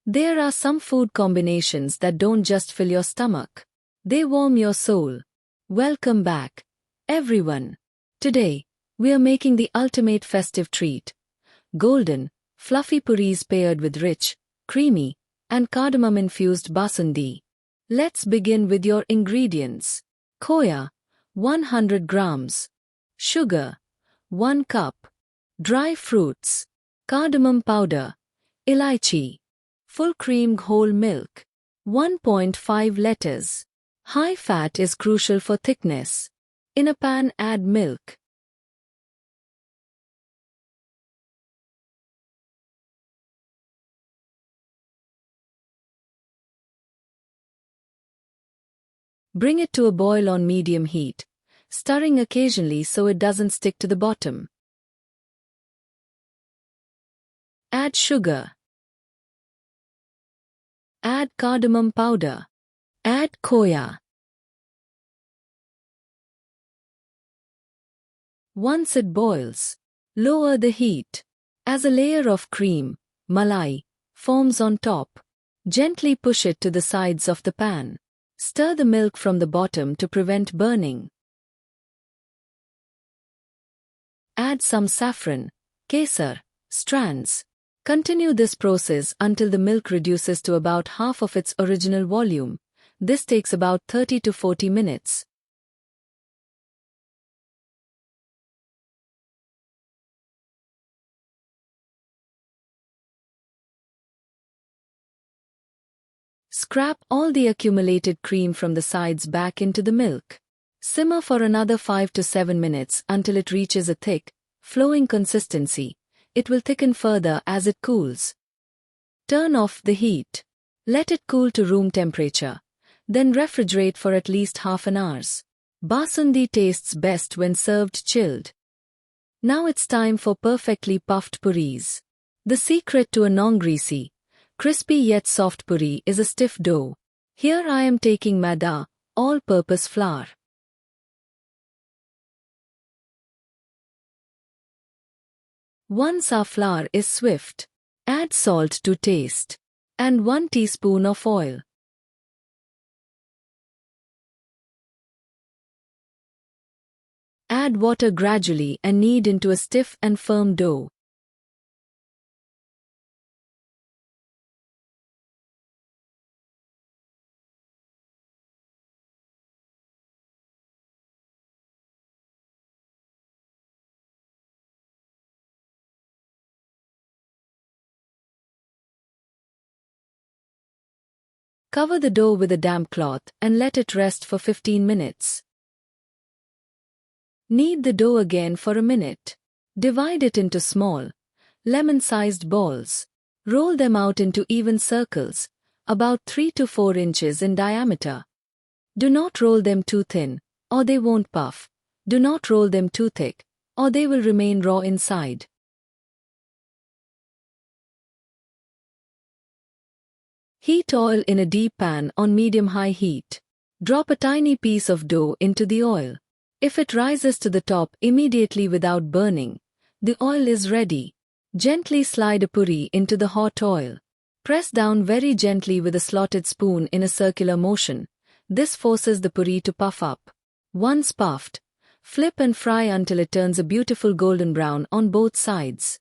There are some food combinations that don't just fill your stomach. They warm your soul. Welcome back, everyone. Today, we are making the ultimate festive treat. Golden, fluffy puris paired with rich, creamy, and cardamom-infused basundi. Let's begin with your ingredients. Khoya, 100 grams. Sugar, 1 cup. Dry fruits, cardamom powder, elaichi. Full cream whole milk, 1.5 liters. High fat is crucial for thickness. In a pan, add milk. Bring it to a boil on medium heat, stirring occasionally so it doesn't stick to the bottom. Add sugar. Add cardamom powder. Add khoya. Once it boils, lower the heat. As a layer of cream, malai, forms on top, gently push it to the sides of the pan. Stir the milk from the bottom to prevent burning. Add some saffron, kesar, strands. Continue this process until the milk reduces to about half of its original volume. This takes about 30 to 40 minutes. Scrap all the accumulated cream from the sides back into the milk. Simmer for another 5 to 7 minutes until it reaches a thick, flowing consistency. It will thicken further as it cools. Turn off the heat. Let it cool to room temperature. Then refrigerate for at least half an hour. Basundi tastes best when served chilled. Now it's time for perfectly puffed puris. The secret to a non-greasy, crispy yet soft puri is a stiff dough. Here I am taking maida, all-purpose flour. Once our flour is swift, add salt to taste, and 1 teaspoon of oil. Add water gradually and knead into a stiff and firm dough. Cover the dough with a damp cloth and let it rest for 15 minutes. Knead the dough again for a minute. Divide it into small, lemon-sized balls. Roll them out into even circles, about 3 to 4 inches in diameter. Do not roll them too thin, or they won't puff. Do not roll them too thick, or they will remain raw inside. Heat oil in a deep pan on medium-high heat. Drop a tiny piece of dough into the oil. If it rises to the top immediately without burning, the oil is ready. Gently slide a puri into the hot oil. Press down very gently with a slotted spoon in a circular motion. This forces the puri to puff up. Once puffed, flip and fry until it turns a beautiful golden brown on both sides.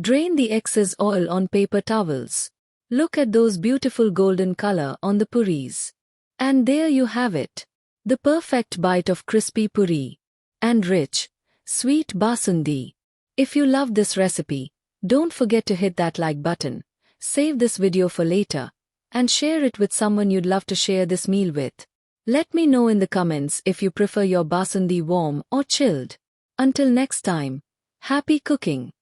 Drain the excess oil on paper towels. Look at those beautiful golden color on the puris. And there you have it. The perfect bite of crispy puri. And rich, sweet basundi. If you love this recipe, don't forget to hit that like button, save this video for later, and share it with someone you'd love to share this meal with. Let me know in the comments if you prefer your basundi warm or chilled. Until next time, happy cooking!